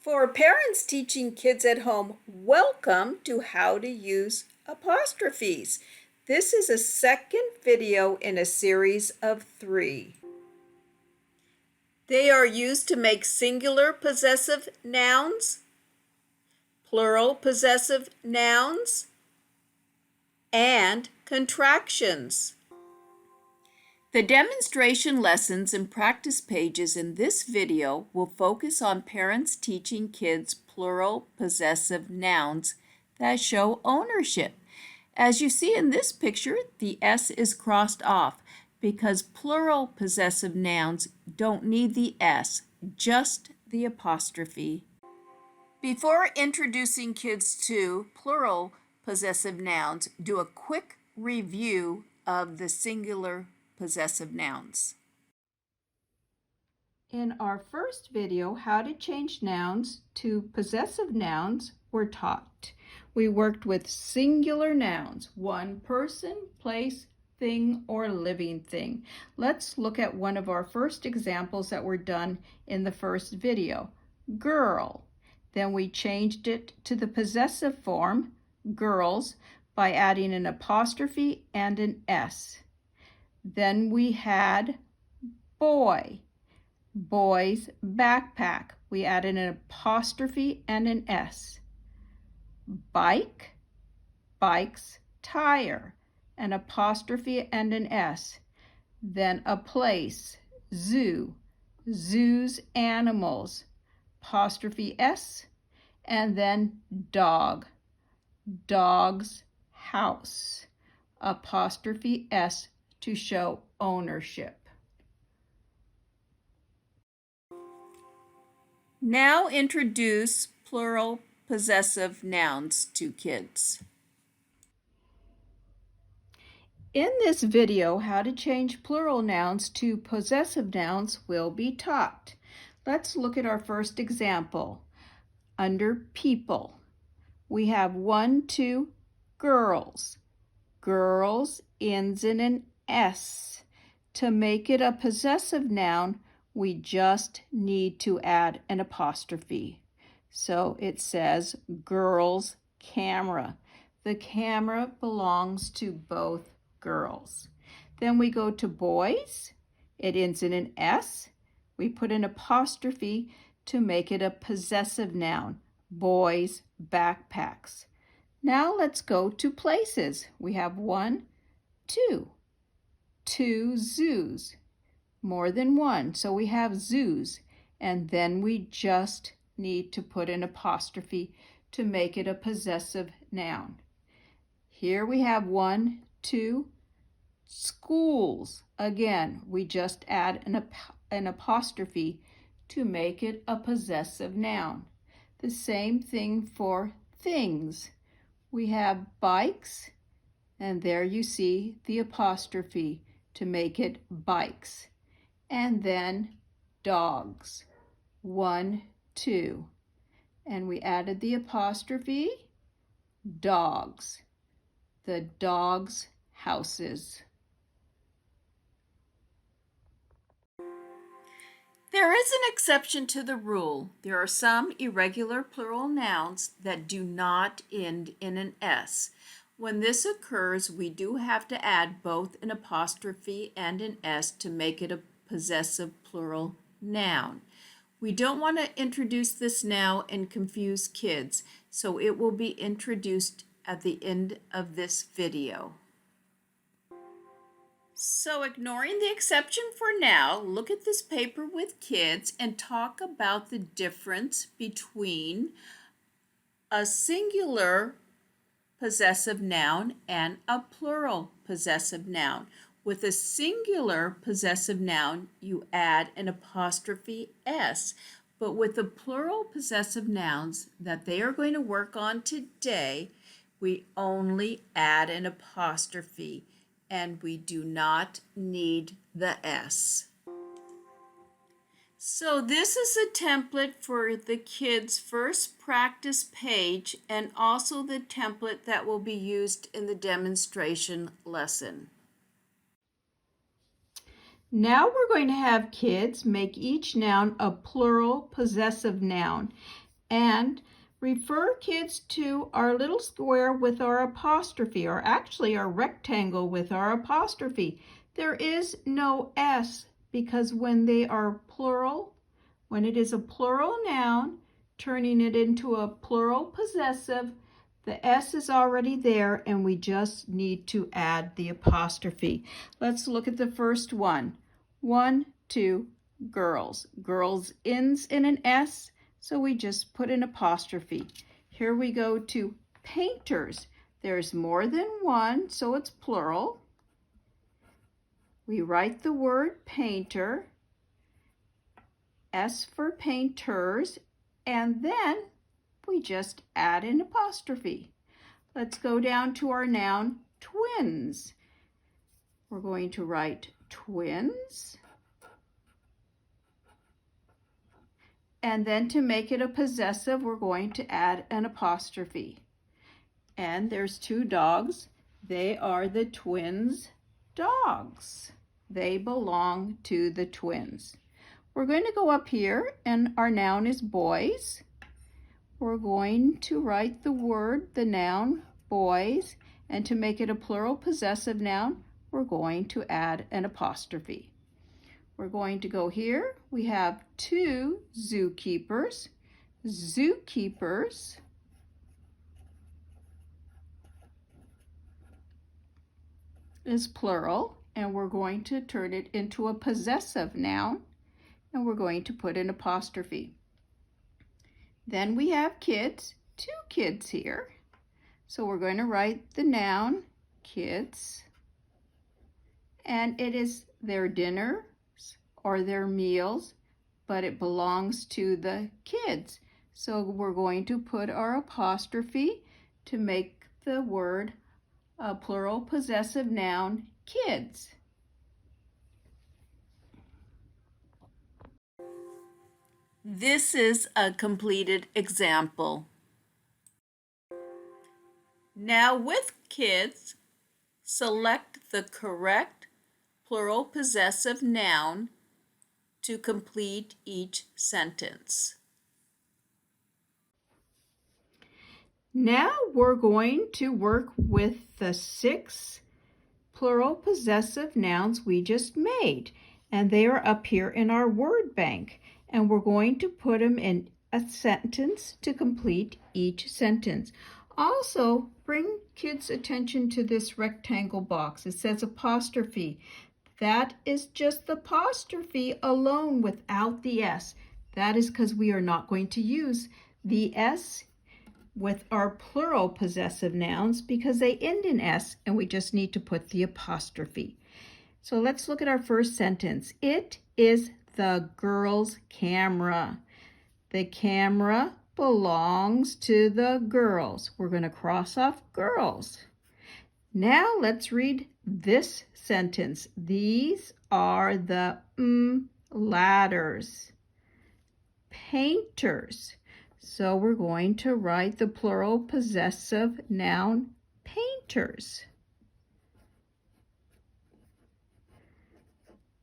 For parents teaching kids at home, welcome to how to use apostrophes. This is a second video in a series of 3. They are used to make singular possessive nouns, plural possessive nouns, and contractions. The demonstration lessons and practice pages in this video will focus on parents teaching kids plural possessive nouns that show ownership. As you see in this picture, the S is crossed off because plural possessive nouns don't need the S, just the apostrophe. Before introducing kids to plural possessive nouns, do a quick review of the singular possessive nouns. In our first video, how to change nouns to possessive nouns were taught. We worked with singular nouns, one person, place, thing, or living thing. Let's look at one of our first examples that were done in the first video. Girl. Then we changed it to the possessive form, girls, by adding an apostrophe and an S. Then we had boy, boy's backpack. We added an apostrophe and an S. Bike, bike's tire, an apostrophe and an S. Then a place, zoo, zoo's animals, apostrophe S. And then dog, dog's house, apostrophe S to show ownership. Now introduce plural possessive nouns to kids. In this video, how to change plural nouns to possessive nouns will be taught. Let's look at our first example. Under people, we have 1, 2, girls. Girls ends in an S. To make it a possessive noun, we just need to add an apostrophe. So it says girls' camera. The camera belongs to both girls. Then we go to boys. It ends in an S. We put an apostrophe to make it a possessive noun. Boys' backpacks. Now let's go to places. We have 1, 2. 2 zoos, more than one, so we have zoos, and then we just need to put an apostrophe to make it a possessive noun. Here we have 1, 2, schools. Again, we just add an apostrophe to make it a possessive noun. The same thing for things. We have bikes, and there you see the apostrophe to make it bikes. And then dogs, 1, 2. And we added the apostrophe, dogs, the dogs' houses. There is an exception to the rule. There are some irregular plural nouns that do not end in an S. When this occurs, we do have to add both an apostrophe and an S to make it a possessive plural noun. We don't want to introduce this now and confuse kids, so it will be introduced at the end of this video. So ignoring the exception for now, look at this paper with kids and talk about the difference between a singular possessive noun and a plural possessive noun. With a singular possessive noun, you add an apostrophe S, but with the plural possessive nouns that they are going to work on today, we only add an apostrophe and we do not need the S. So this is a template for the kids' first practice page and also the template that will be used in the demonstration lesson. Now we're going to have kids make each noun a plural possessive noun. And refer kids to our little square with our apostrophe, or actually our rectangle with our apostrophe. There is no S because when they are plural, when it is a plural noun, turning it into a plural possessive, the S is already there and we just need to add the apostrophe. Let's look at the first one. 1, 2, girls. Girls ends in an S, so we just put an apostrophe. Here we go to painters. There's more than one, so it's plural. We write the word painter, S for painters, and then we just add an apostrophe. Let's go down to our noun, twins. We're going to write twins. And then to make it a possessive, we're going to add an apostrophe. And there's 2 dogs. They are the twins' dogs. They belong to the twins. We're going to go up here, and our noun is boys. We're going to write the noun, boys, and to make it a plural possessive noun, we're going to add an apostrophe. We're going to go here. We have 2 zookeepers. Zookeepers is plural, and we're going to turn it into a possessive noun, and we're going to put an apostrophe. Then we have kids, 2 kids here. So we're going to write the noun, kids, and it is their dinner or their meals, but it belongs to the kids. So we're going to put our apostrophe to make the word a plural possessive noun, kids. This is a completed example. Now with kids, select the correct plural possessive noun to complete each sentence. Now we're going to work with the 6 plural possessive nouns we just made, and they are up here in our word bank, and we're going to put them in a sentence to complete each sentence. Also, bring kids' attention to this rectangle box. It says apostrophe. That is just the apostrophe alone without the S. That is because we are not going to use the S with our plural possessive nouns because they end in S, and we just need to put the apostrophe. So let's look at our first sentence. It is the girl's camera. The camera belongs to the girls. We're going to cross off girls. Now let's read this sentence. These are the ladders. Painters. So we're going to write the plural possessive noun, painters.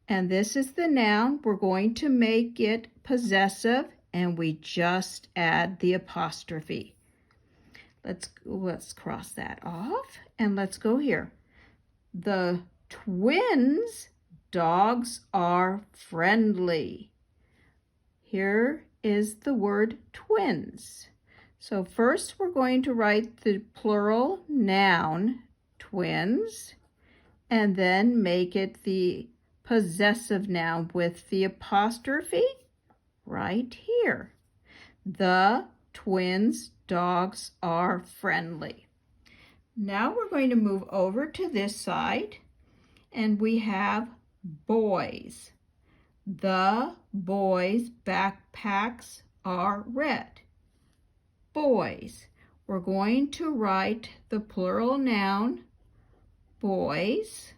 And this is the noun. We're going to make it possessive, and we just add the apostrophe. Let's cross that off, and let's go here. The twins' dogs are friendly. Here is the word twins. So first we're going to write the plural noun, twins, and then make it the possessive noun with the apostrophe right here. The twins' dogs are friendly. Now we're going to move over to this side, and we have boys. The boys' backpacks are red. Boys. We're going to write the plural noun, boys,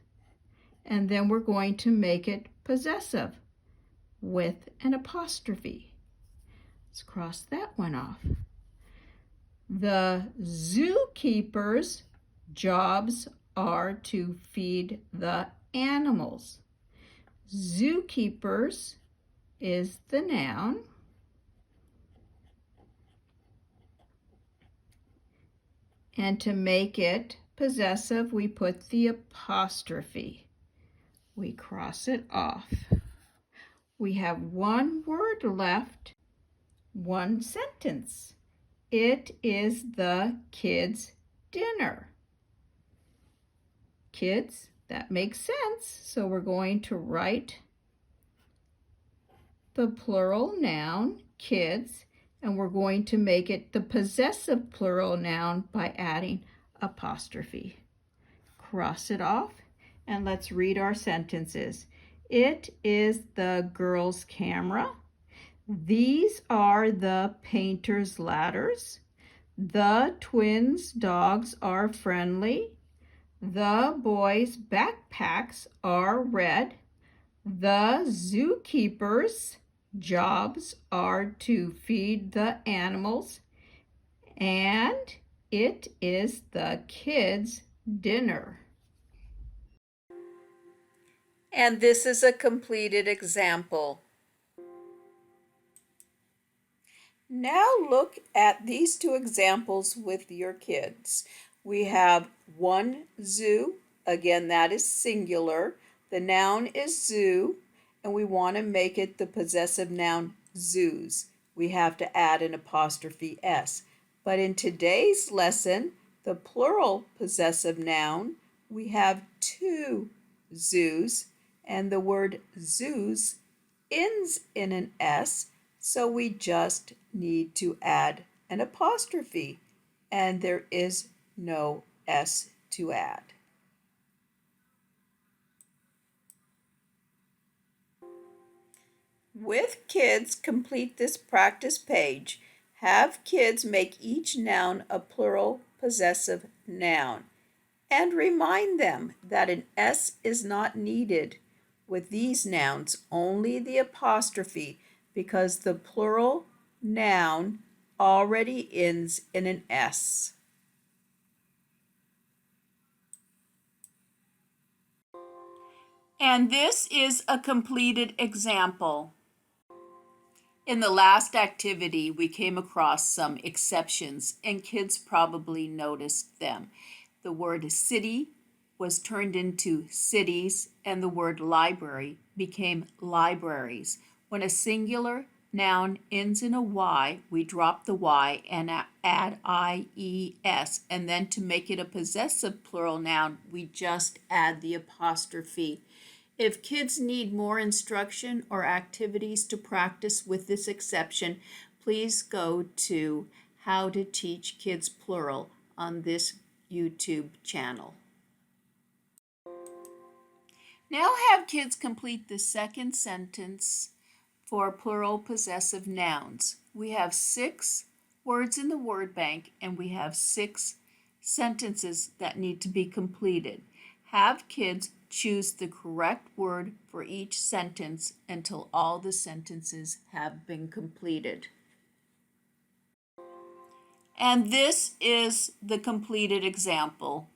and then we're going to make it possessive with an apostrophe. Let's cross that one off. The zookeeper's jobs are to feed the animals. Zookeepers is the noun. And to make it possessive, we put the apostrophe. We cross it off. We have one word left, one sentence. It is the kids' dinner. Kids, that makes sense. So we're going to write the plural noun, kids, and we're going to make it the possessive plural noun by adding apostrophe. Cross it off, and let's read our sentences. It is the girl's camera. These are the painter's ladders. The twins' dogs are friendly. The boys' backpacks are red. The zookeeper's jobs are to feed the animals. And it is the kids' dinner. And this is a completed example. Now look at these two examples with your kids. We have one zoo. Again, that is singular. The noun is zoo, and we want to make it the possessive noun zoos. We have to add an apostrophe S. But in today's lesson, the plural possessive noun, we have two zoos, and the word zoos ends in an S, so we just need to add an apostrophe, and there is no S to add. With kids, complete this practice page. Have kids make each noun a plural possessive noun, and remind them that an S is not needed with these nouns, only the apostrophe, because the plural noun already ends in an S. And this is a completed example. In the last activity, we came across some exceptions, and kids probably noticed them. The word city was turned into cities, and the word library became libraries. When a singular noun ends in a Y, we drop the Y and add IES, and then to make it a possessive plural noun, we just add the apostrophe. If kids need more instruction or activities to practice with this exception, please go to How to Teach Kids Plural on this YouTube channel. Now have kids complete the second sentence for plural possessive nouns. We have 6 words in the word bank, and we have 6 sentences that need to be completed. Have kids choose the correct word for each sentence until all the sentences have been completed. And this is the completed example.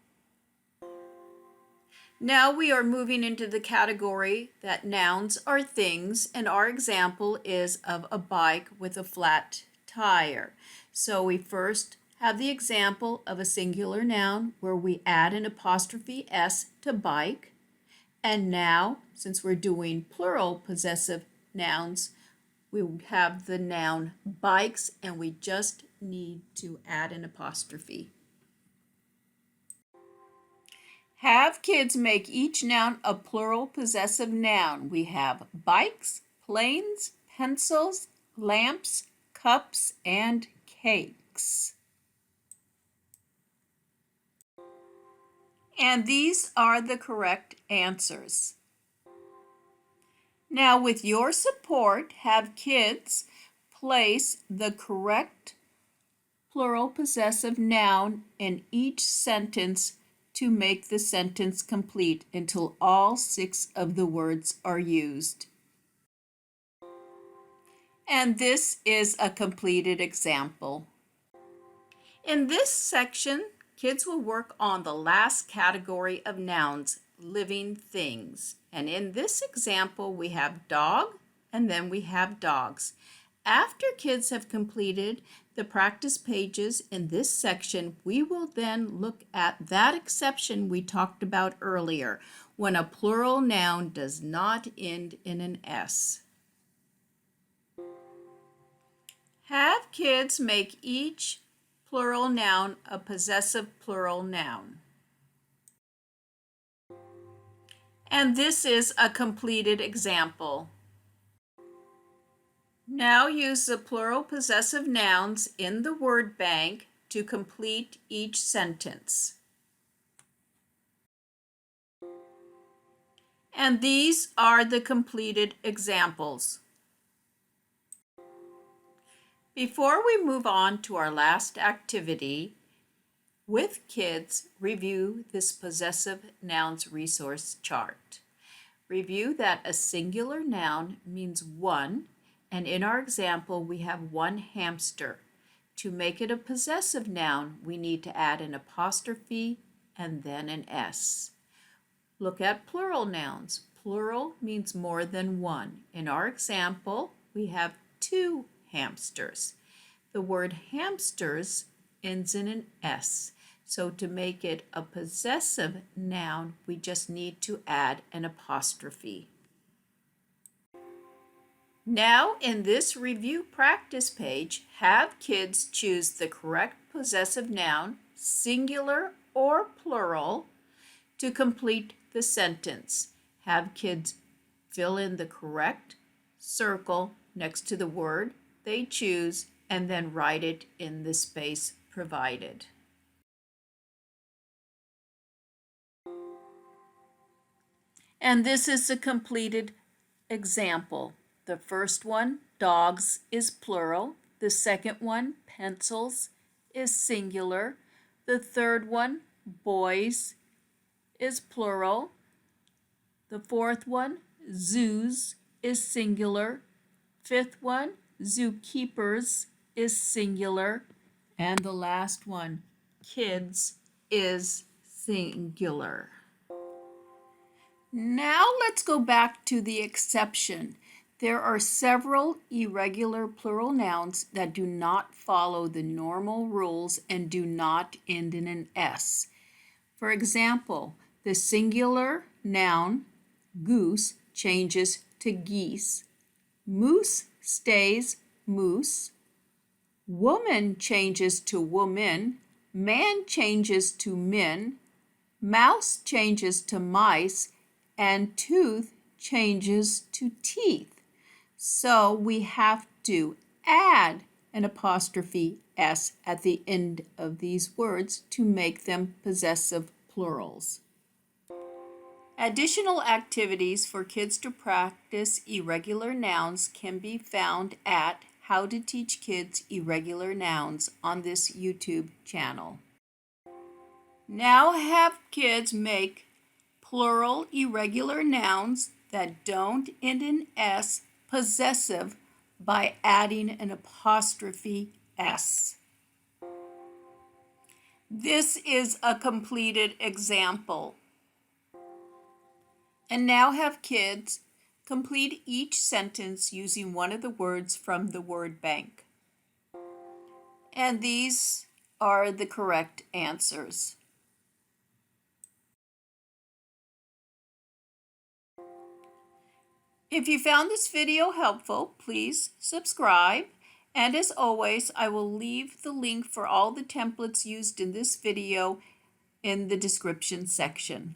Now we are moving into the category that nouns are things, and our example is of a bike with a flat tire. So we first have the example of a singular noun where we add an apostrophe S to bike. And now, since we're doing plural possessive nouns, we have the noun bikes, and we just need to add an apostrophe. Have kids make each noun a plural possessive noun. We have bikes, planes, pencils, lamps, cups, and cakes. And these are the correct answers. Now, with your support, have kids place the correct plural possessive noun in each sentence to make the sentence complete until all 6 of the words are used. And this is a completed example. In this section, kids will work on the last category of nouns, living things. And in this example, we have dog, and then we have dogs. After kids have completed the practice pages in this section, we will then look at that exception we talked about earlier, when a plural noun does not end in an S. Have kids make each plural noun a possessive plural noun. And this is a completed example. Now use the plural possessive nouns in the word bank to complete each sentence. And these are the completed examples. Before we move on to our last activity, with kids, review this possessive nouns resource chart. Review that a singular noun means one, and in our example, we have one hamster. To make it a possessive noun, we need to add an apostrophe and then an S. Look at plural nouns. Plural means more than one. In our example, we have two hamsters. The word hamsters ends in an S. So to make it a possessive noun, we just need to add an apostrophe. Now in this review practice page, have kids choose the correct possessive noun, singular or plural, to complete the sentence. Have kids fill in the correct circle next to the word they choose and then write it in the space provided. And this is a completed example. The first one, dogs, is plural. The second one, pencils, is singular. The third one, boys, is plural. The fourth one, zoos, is singular. Fifth one, zookeepers, is singular. And the last one, kids, is singular. Now let's go back to the exception. There are several irregular plural nouns that do not follow the normal rules and do not end in an S. For example, the singular noun goose changes to geese. Moose stays moose. Woman changes to woman. Man changes to men. Mouse changes to mice. And tooth changes to teeth. So we have to add an apostrophe S at the end of these words to make them possessive plurals. Additional activities for kids to practice irregular nouns can be found at How to Teach Kids Irregular Nouns on this YouTube channel. Now have kids make plural irregular nouns that don't end in S possessive by adding an apostrophe S. This is a completed example. And now have kids complete each sentence using one of the words from the word bank. And these are the correct answers. If you found this video helpful, please subscribe. And as always, I will leave the link for all the templates used in this video in the description section.